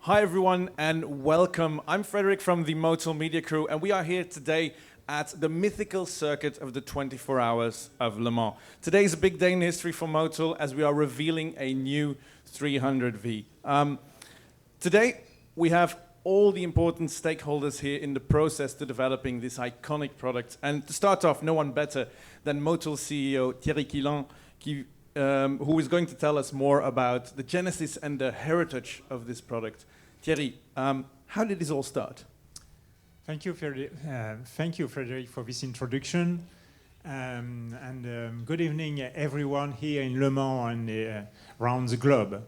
Hi everyone and welcome. I'm Frederick from the Motul Media Crew and we are here today at the mythical circuit of the 24 Hours of Le Mans. Today is a big day in history for Motul as we are revealing a new 300V. Today we have all the important stakeholders here in the process to developing this iconic product. And to start off, no one better than Motul CEO Thierry Quillan, who is going to tell us more about the genesis and the heritage of this product. Thierry, how did this all start? Thank you, Frederick, for this introduction. Good evening, everyone here in Le Mans and around the globe.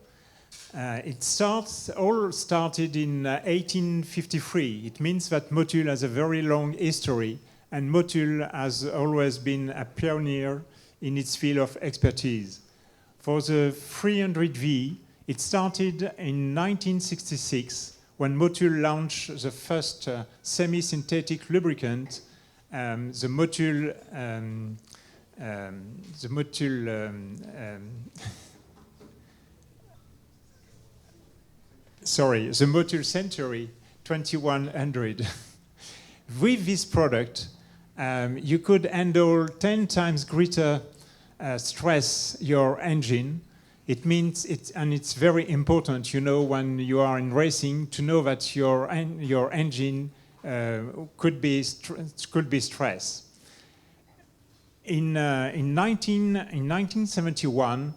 All started in 1853. It means that Motul has a very long history, and Motul has always been a pioneer in its field of expertise. For the 300V, it started in 1966 when Motul launched the first semi-synthetic lubricant, the Motul Century 2100. With this product, you could handle 10 times greater stress your engine. It means it's very important, when you are in racing, to know that your engine could be stressed. In 1971,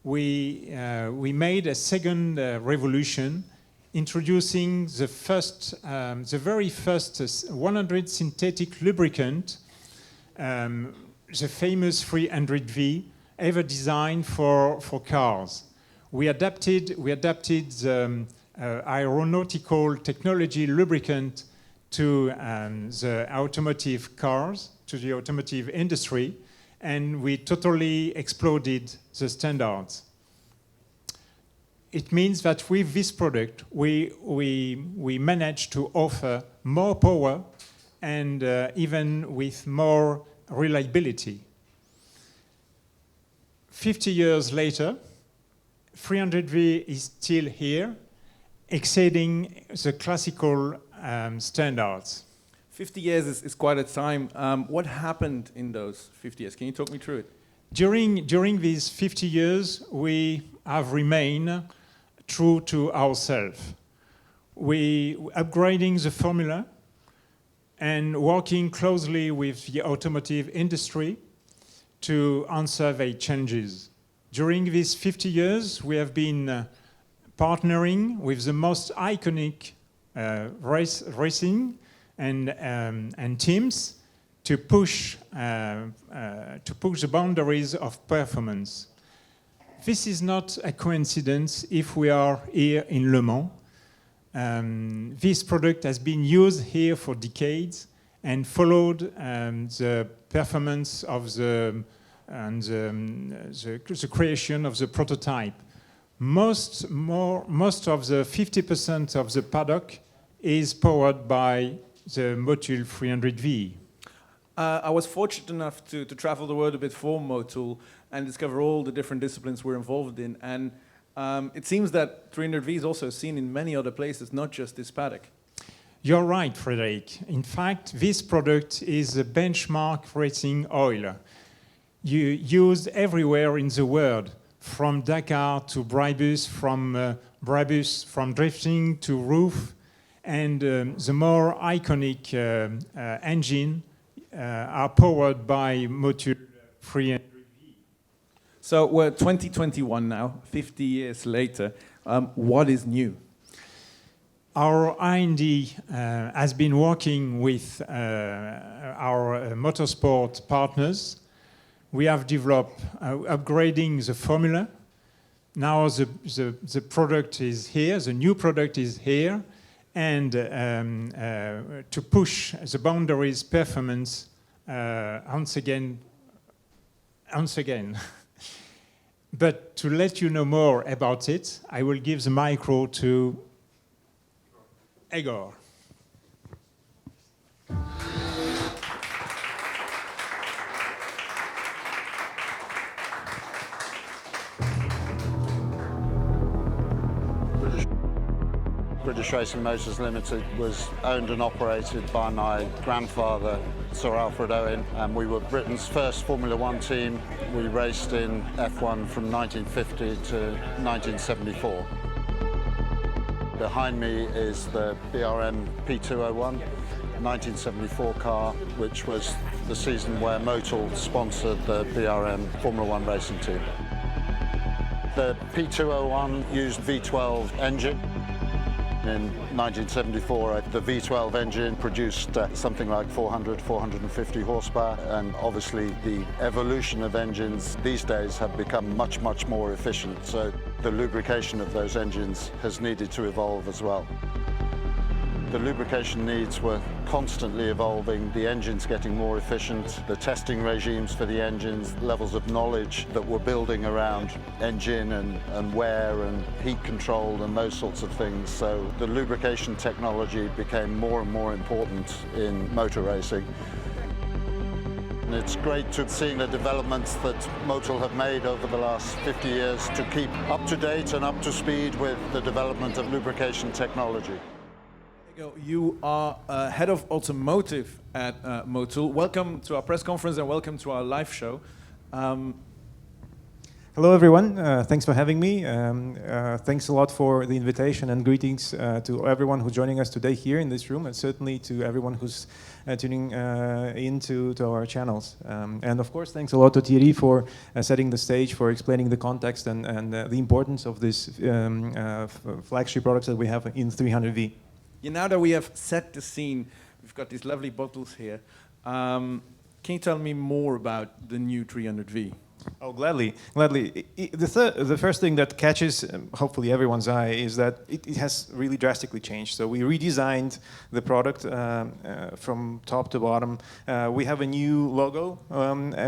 we made a second revolution, introducing the very first 100 synthetic lubricant, the famous 300V, ever designed for cars. We adapted the aeronautical technology lubricant to the automotive cars, to the automotive industry, and we totally exploded the standards. It means that with this product, we managed to offer more power and even with more reliability. 50 years later, 300V is still here, exceeding the classical standards. 50 years is quite a time. What happened in those 50 years? Can you talk me through it? During these 50 years, we have remained true to ourselves. We upgrading the formula and working closely with the automotive industry to answer their changes. During these 50 years, we have been partnering with the most iconic racing and teams to push the boundaries of performance. This is not a coincidence if we are here in Le Mans. This product has been used here for decades and followed the performance of the creation of the prototype. Most of the 50% of the paddock is powered by the Motul 300V. I was fortunate enough to travel the world a bit for Motul and discover all the different disciplines we're involved in. And it seems that 300V is also seen in many other places, not just this paddock. You're right, Frederick. In fact, this product is a benchmark racing oil. Used everywhere in the world, from Dakar to Brabus, from drifting to roof, and the more iconic engine are powered by Motul 300V. So we're 2021 now, 50 years later. What is new? Our R&D has been working with our motorsport partners. We have developed upgrading the formula. Now the product is here, the new product is here, and to push the boundaries performance once again. But to let you know more about it, I will give the micro to Egor. British Racing Motors Limited was owned and operated by my grandfather, Sir Alfred Owen, and we were Britain's first Formula One team. We raced in F1 from 1950 to 1974. Behind me is the BRM P201, 1974 car, which was the season where Motul sponsored the BRM Formula One racing team. The P201 used V12 engine. In 1974, the V12 engine produced something like 400, 450 horsepower, and obviously the evolution of engines these days have become much, much more efficient, so the lubrication of those engines has needed to evolve as well. The lubrication needs were constantly evolving, the engines getting more efficient, the testing regimes for the engines, levels of knowledge that were building around engine and wear and heat control and those sorts of things. So the lubrication technology became more and more important in motor racing. And it's great to see the developments that Motul have made over the last 50 years to keep up to date and up to speed with the development of lubrication technology. You are head of automotive at Motul. Welcome to our press conference and welcome to our live show. Hello everyone, thanks for having me. Thanks a lot for the invitation and greetings to everyone who's joining us today here in this room, and certainly to everyone who's tuning into our channels. And of course, thanks a lot to Thierry for setting the stage, for explaining the context and the importance of this flagship products that we have in 300V. Yeah, now that we have set the scene, we've got these lovely bottles here. Can you tell me more about the new 300V? Oh, gladly, gladly. The first thing that catches, hopefully, everyone's eye is that it has really drastically changed. So we redesigned the product from top to bottom. We have a new logo,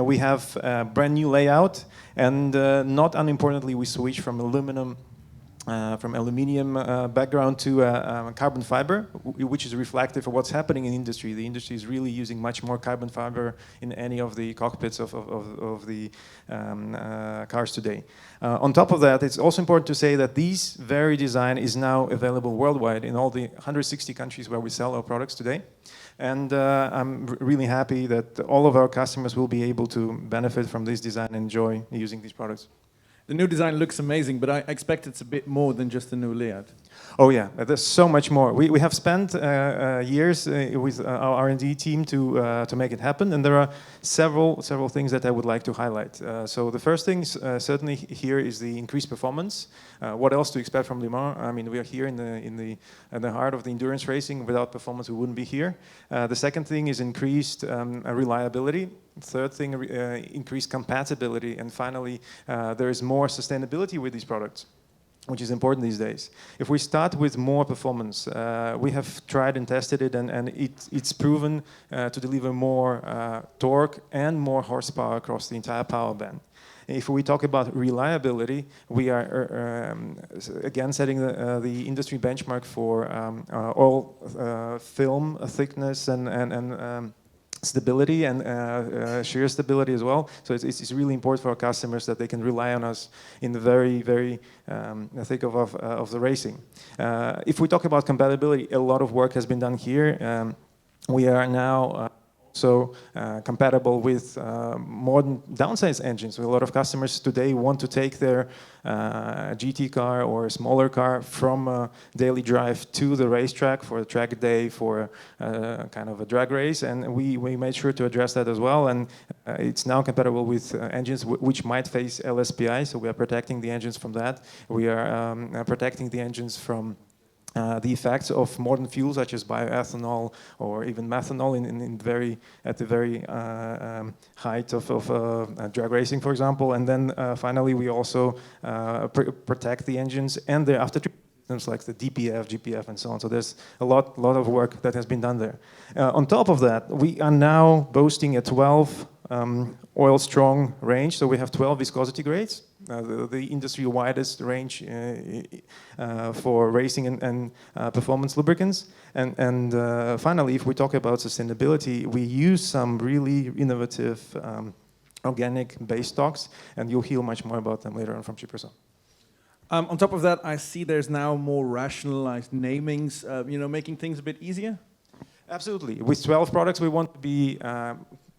we have a brand new layout, and not unimportantly, we switched from aluminium background to carbon fiber, which is reflective of what's happening in industry. The industry is really using much more carbon fiber in any of the cockpits of the cars today. On top of that, it's also important to say that this very design is now available worldwide in all the 160 countries where we sell our products today. And I'm really happy that all of our customers will be able to benefit from this design and enjoy using these products. The new design looks amazing, but I expect it's a bit more than just a new layout. Oh yeah, there's so much more. We have spent years with our R&D team to make it happen, and there are several things that I would like to highlight. So the first thing certainly here is the increased performance. What else to expect from Le Mans? I mean, we are here in the heart of the endurance racing. Without performance, we wouldn't be here. The second thing is increased reliability. Third thing, increased compatibility, and finally, there is more sustainability with these products, which is important these days. If we start with more performance, we have tried and tested it, and it's proven to deliver more torque and more horsepower across the entire power band. If we talk about reliability, we are again setting the industry benchmark for all film thickness and stability and shear stability as well. So it's really important for our customers that they can rely on us in the very thick of the racing. If we talk about compatibility, a lot of work has been done here. We are now compatible with modern downsized engines. A lot of customers today want to take their GT car or a smaller car from a daily drive to the racetrack for a track day, for kind of a drag race, and we made sure to address that as well. And it's now compatible with engines which might face LSPI, so we are protecting the engines from that. We are protecting the engines from the effects of modern fuels such as bioethanol or even methanol at the very height of drag racing, for example. And then finally, we also protect the engines and the aftertreatment systems like the DPF, GPF, and so on. So there's a lot of work that has been done there. On top of that, we are now boasting a 12 oil-strong range, so we have 12 viscosity grades, the industry widest range for racing and performance lubricants. And finally, if we talk about sustainability, we use some really innovative organic base stocks, and you'll hear much more about them later on from Cipressa. On top of that, I see there's now more rationalized namings, making things a bit easier. Absolutely. With 12 products, we want to be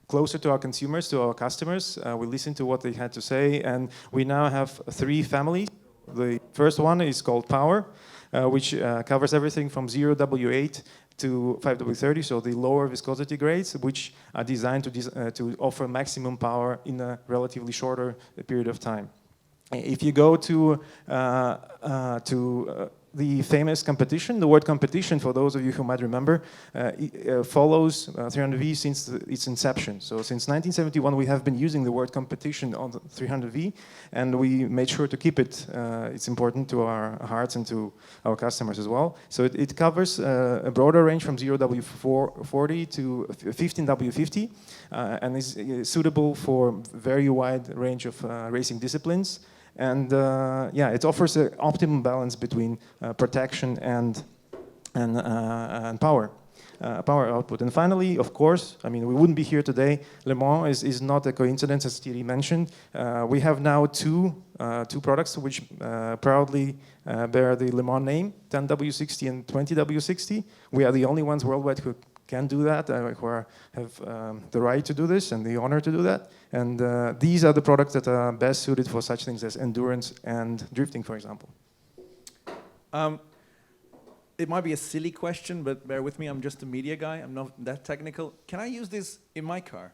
closer to our consumers, to our customers. We listen to what they had to say, and we now have 3 families. The first one is called Power, which covers everything from 0W8 to 5W30, so the lower viscosity grades, which are designed to offer maximum power in a relatively shorter period of time. If you go to the famous competition, the word competition, for those of you who might remember, follows 300V since its inception. So since 1971, we have been using the word competition on the 300V, and we made sure to keep it. It's important to our hearts and to our customers as well. So it covers a broader range from 0W40 to 15W50, and is suitable for very wide range of racing disciplines. And it offers an optimum balance between protection and power output. And finally, of course, I mean, we wouldn't be here today. Le Mans is not a coincidence, as Thierry mentioned. We have now two products which proudly bear the Le Mans name, 10W60 and 20W60. We are the only ones worldwide who can do that, who have the right to do this and the honor to do that. And these are the products that are best suited for such things as endurance and drifting, for example. It might be a silly question, but bear with me, I'm just a media guy, I'm not that technical. Can I use this in my car?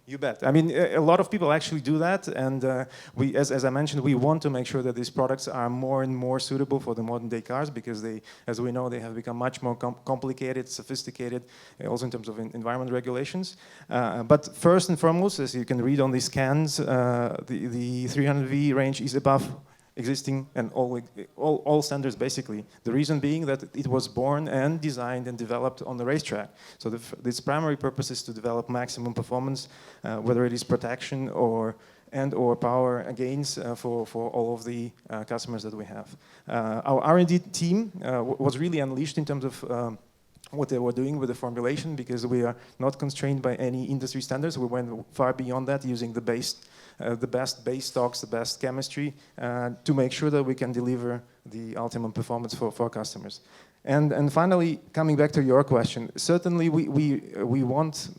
You bet. I mean, a lot of people actually do that, and we, as I mentioned, we want to make sure that these products are more and more suitable for the modern day cars, because they, as we know, they have become much more complicated, sophisticated, also in terms of environment regulations. But first and foremost, as you can read on these cans, the 300V range is above existing and all standards, basically. The reason being that it was born and designed and developed on the racetrack. So its primary purpose is to develop maximum performance, whether it is protection or power gains for all of the customers that we have. Our R&D team was really unleashed in terms of what they were doing with the formulation, because we are not constrained by any industry standards. We went far beyond that, using the best base stocks, the best chemistry, to make sure that we can deliver the ultimate performance for our customers. And finally, coming back to your question, certainly we want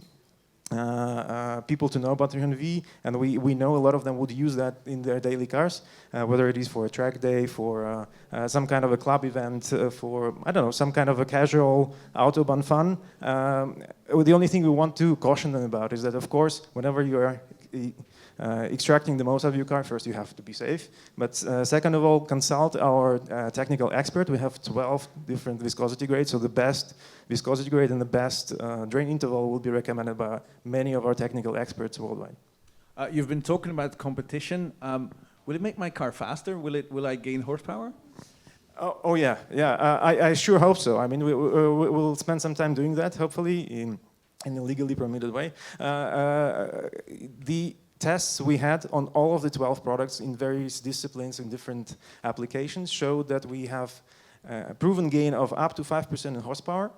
people to know about 300V, and we know a lot of them would use that in their daily cars, whether it is for a track day, for some kind of a club event, for, I don't know, some kind of a casual autobahn fun. The only thing we want to caution them about is that, of course, whenever you are extracting the most out of your car, first you have to be safe, but second of all, consult our technical expert. We have 12 different viscosity grades, so the best viscosity grade and the best drain interval will be recommended by many of our technical experts worldwide. You've been talking about competition. Will it make my car faster? Will I gain horsepower? Oh yeah. I sure hope so. I mean, we'll spend some time doing that, hopefully in a legally permitted way. The tests we had on all of the 12 products in various disciplines and different applications showed that we have a proven gain of up to 5% in horsepower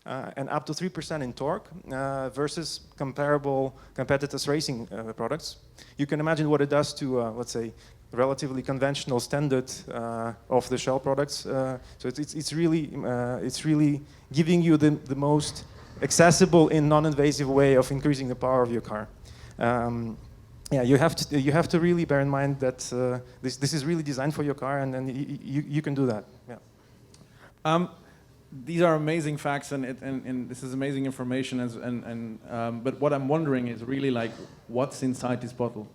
and up to 3% in torque versus comparable competitors' racing products. You can imagine what it does to, let's say, relatively conventional standard off-the-shelf products. So it's really giving you the most accessible and non-invasive way of increasing the power of your car. You have to really bear in mind that this is really designed for your car, and you can do that. Yeah. These are amazing facts, and this is amazing information. But what I'm wondering is really like, what's inside this bottle?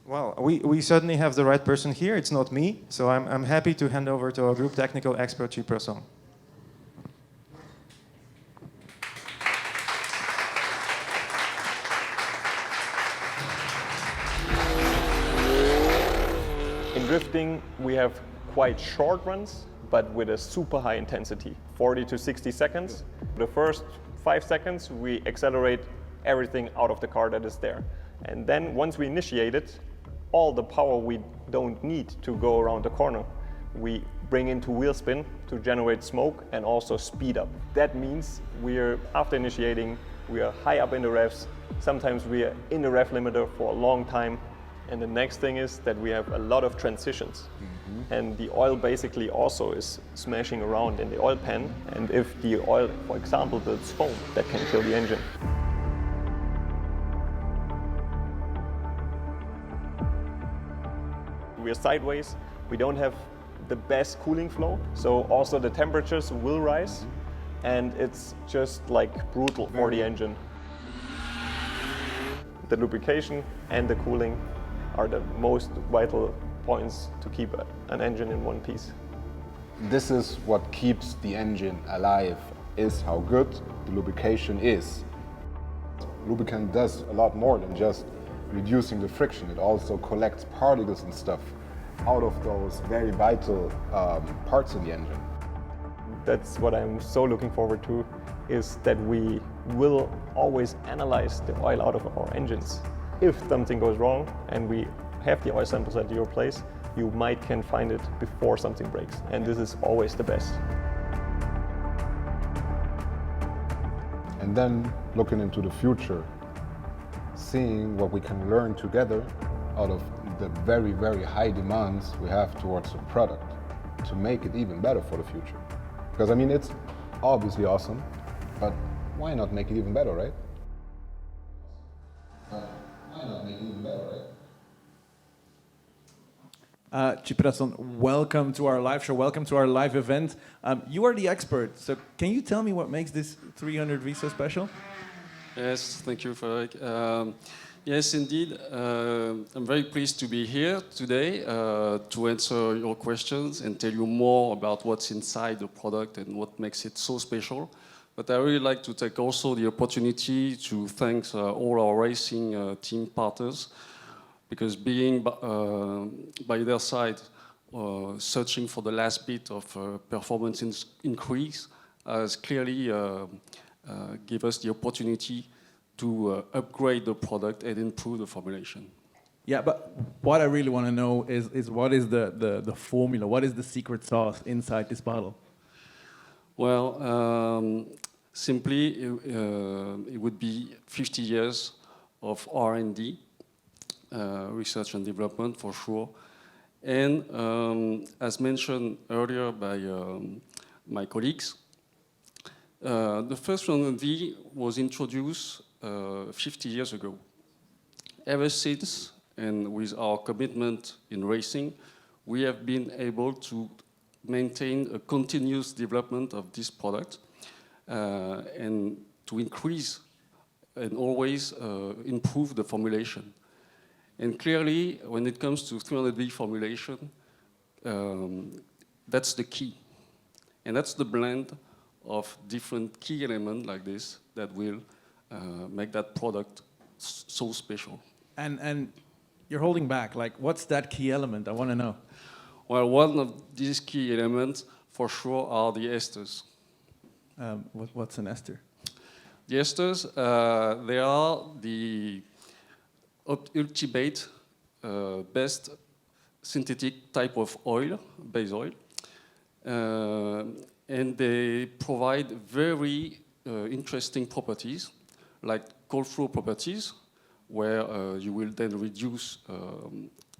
Well, we certainly have the right person here. It's not me, so I'm happy to hand over to our group technical expert, Chiproson. In drifting, we have quite short runs, but with a super high intensity, 40 to 60 seconds. The first 5 seconds, we accelerate everything out of the car that is there. And then once we initiate it, all the power we don't need to go around the corner, we bring into wheel spin to generate smoke and also speed up. That means after initiating, we are high up in the revs. Sometimes we are in the rev limiter for a long time. And the next thing is that we have a lot of transitions. And the oil basically also is smashing around in the oil pan. And if the oil, for example, builds foam, that can kill the engine. We are sideways. We don't have the best cooling flow. So also the temperatures will rise. And it's just like brutal for the engine. The lubrication and the cooling are the most vital points to keep an engine in one piece. This is what keeps the engine alive, is how good the lubrication is. Lubricant does a lot more than just reducing the friction. It also collects particles and stuff out of those very vital parts in the engine. That's what I'm so looking forward to, is that we will always analyze the oil out of our engines. If something goes wrong and we have the oil samples at your place, you can find it before something breaks. And this is always the best. And then looking into the future, seeing what we can learn together out of the very, very high demands we have towards the product to make it even better for the future. Because I mean, it's obviously awesome, but why not make it even better, right? Ciprason, welcome to our live show. Welcome to our live event. You are the expert, so can you tell me what makes this 300V so special? Yes, thank you, Frederick. Yes, indeed. I'm very pleased to be here today to answer your questions and tell you more about what's inside the product and what makes it so special. But I really like to take also the opportunity to thank all our racing team partners, because being by their side, searching for the last bit of performance increase has clearly give us the opportunity to upgrade the product and improve the formulation. Yeah, but what I really want to know is what is the formula? What is the secret sauce inside this bottle? Well, simply, it would be 50 years of R&D, research and development for sure. And as mentioned earlier by my colleagues, the first 300V was introduced 50 years ago. Ever since, and with our commitment in racing, we have been able to maintain a continuous development of this product and to increase and always improve the formulation. And clearly, when it comes to 300V formulation, that's the key. And that's the blend of different key elements like this that will make that product so special. And you're holding back. Like, what's that key element? I want to know. Well, one of these key elements, for sure, are the esters. What's an ester? The esters, they are the ultimate best synthetic type of oil, base oil. And they provide very interesting properties, like cold flow properties, where you will then reduce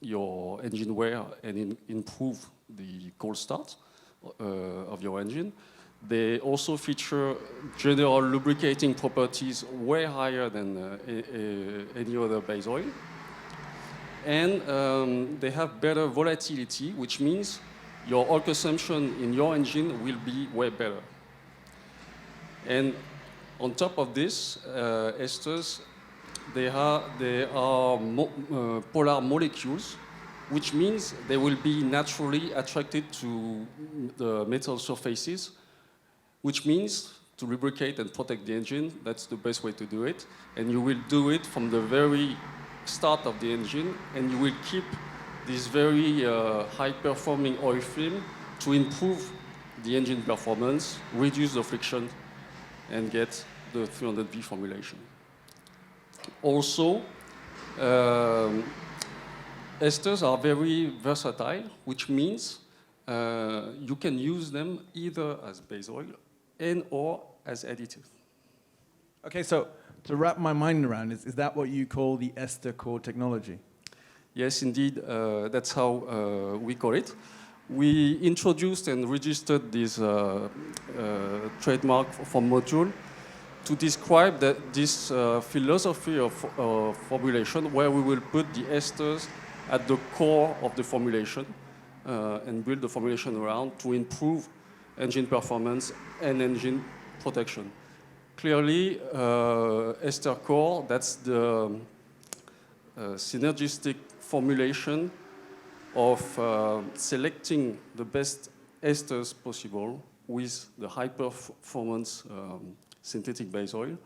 your engine wear and improve the cold start of your engine. They also feature general lubricating properties way higher than any other base oil. And they have better volatility, which means your oil consumption in your engine will be way better. And on top of this, esters, they are polar molecules, which means they will be naturally attracted to the metal surfaces, which means to lubricate and protect the engine. That's the best way to do it. And you will do it from the very start of the engine, and you will keep this very high-performing oil film to improve the engine performance, reduce the friction, and get the 300V formulation. Also, esters are very versatile, which means you can use them either as base oil and or as additive. Okay, so to wrap my mind around, is that what you call the ester core technology? Yes, indeed, that's how we call it. We introduced and registered this trademark for Motul to describe this philosophy of formulation, where we will put the esters at the core of the formulation and build the formulation around to improve engine performance and engine protection. Clearly, ester core, that's the synergistic formulation of selecting the best esters possible with the high performance synthetic base oil,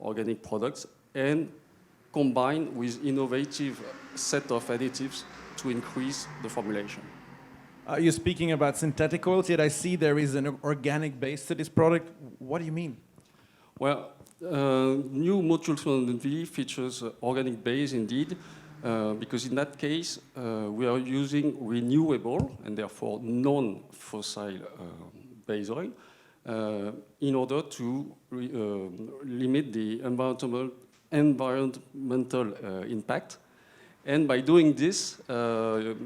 organic products, and combined with innovative set of additives to increase the formulation. You're speaking about synthetic oils, yet I see there is an organic base to this product. What do you mean? Well, new Motul 300V features organic base indeed, because in that case we are using renewable and therefore non-fossil base oil in order to limit the environmental impact. And by doing this, Motul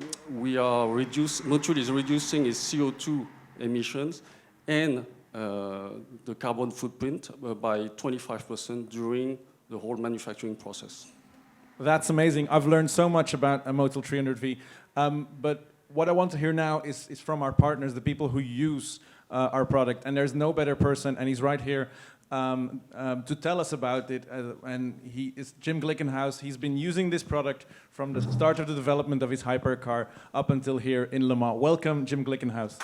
is reducing its CO2 emissions and the carbon footprint by 25% during the whole manufacturing process. That's amazing. I've learned so much about a Motul 300V. But what I want to hear now is from our partners, the people who use our product. And there's no better person, and he's right here, to tell us about it. And he is Jim Glickenhaus. He's been using this product from the start of the development of his hypercar up until here in Le Mans. Welcome, Jim Glickenhaus.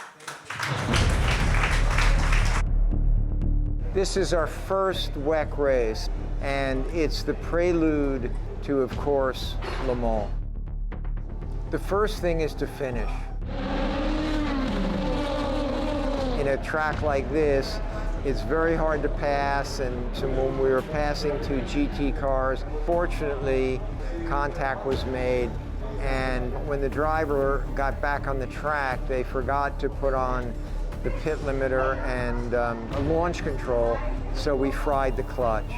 This is our first WEC race, and it's the prelude to, of course, Le Mans. The first thing is to finish. In a track like this, it's very hard to pass, and so when we were passing two GT cars, fortunately, contact was made, and when the driver got back on the track, they forgot to put on the pit limiter and a launch control, so we fried the clutch.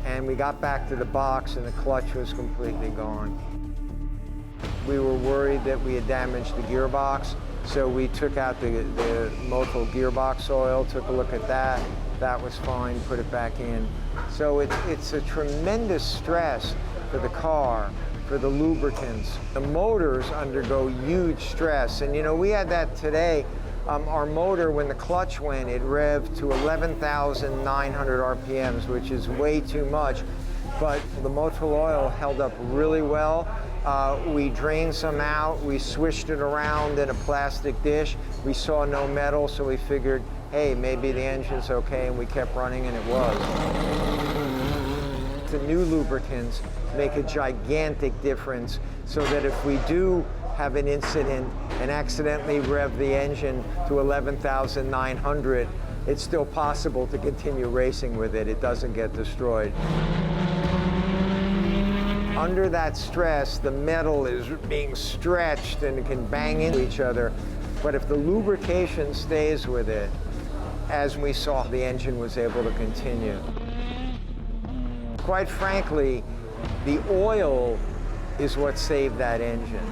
And we got back to the box and the clutch was completely gone. We were worried that we had damaged the gearbox, so we took out the Motul gearbox oil, took a look at that. That was fine, put it back in. So it's a tremendous stress for the car, for the lubricants. The motors undergo huge stress, and you know, we had that today. Our motor, when the clutch went, it revved to 11,900 RPMs, which is way too much. But the Motul oil held up really well. We drained some out. We swished it around in a plastic dish. We saw no metal, so we figured, hey, maybe the engine's okay, and we kept running, and it was. The new lubricants make a gigantic difference, so that if we do have an incident and accidentally rev the engine to 11,900, it's still possible to continue racing with it. It doesn't get destroyed. Under that stress, the metal is being stretched and it can bang into each other. But if the lubrication stays with it, as we saw, the engine was able to continue. Quite frankly, the oil is what saved that engine.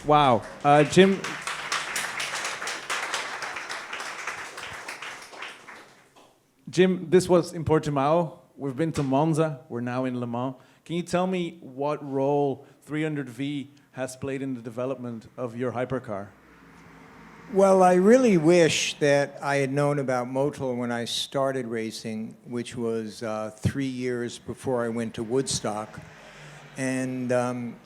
Wow. Jim, this was in Portimao. We've been to Monza. We're now in Le Mans. Can you tell me what role 300V has played in the development of your hypercar? Well, I really wish that I had known about Motul when I started racing, which was 3 years before I went to Woodstock. And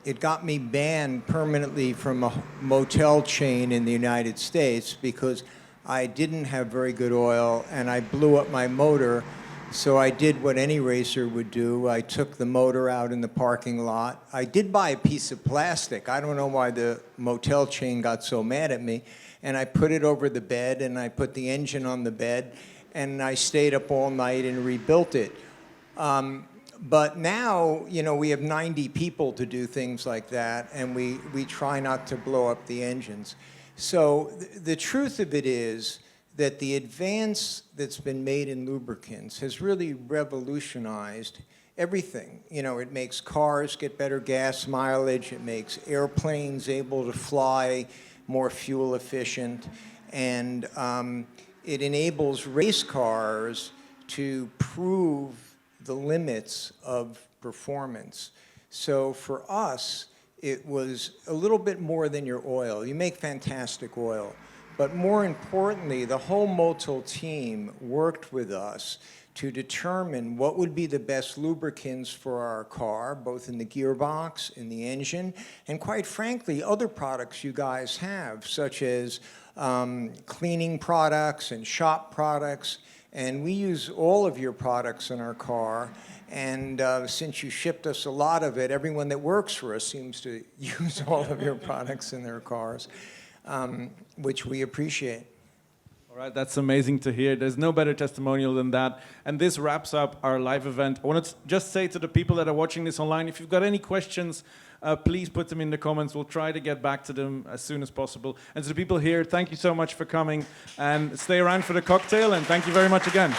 it got me banned permanently from a motel chain in the United States because I didn't have very good oil and I blew up my motor. So I did what any racer would do. I took the motor out in the parking lot. I did buy a piece of plastic. I don't know why the motel chain got so mad at me. And I put it over the bed and I put the engine on the bed and I stayed up all night and rebuilt it. But now, you know, we have 90 people to do things like that, and we try not to blow up the engines. So the truth of it is that the advance that's been made in lubricants has really revolutionized everything. You know, it makes cars get better gas mileage, it makes airplanes able to fly more fuel efficient, and it enables race cars to prove the limits of performance. So for us, it was a little bit more than your oil. You make fantastic oil. But more importantly, the whole Motul team worked with us to determine what would be the best lubricants for our car, both in the gearbox, in the engine, and quite frankly, other products you guys have, such as cleaning products and shop products. And we use all of your products in our car. And since you shipped us a lot of it, everyone that works for us seems to use all of your products in their cars, which we appreciate. All right, that's amazing to hear. There's no better testimonial than that. And this wraps up our live event. I want to just say to the people that are watching this online, if you've got any questions, please put them in the comments. We'll try to get back to them as soon as possible. And to the people here, thank you so much for coming. And stay around for the cocktail, and thank you very much again.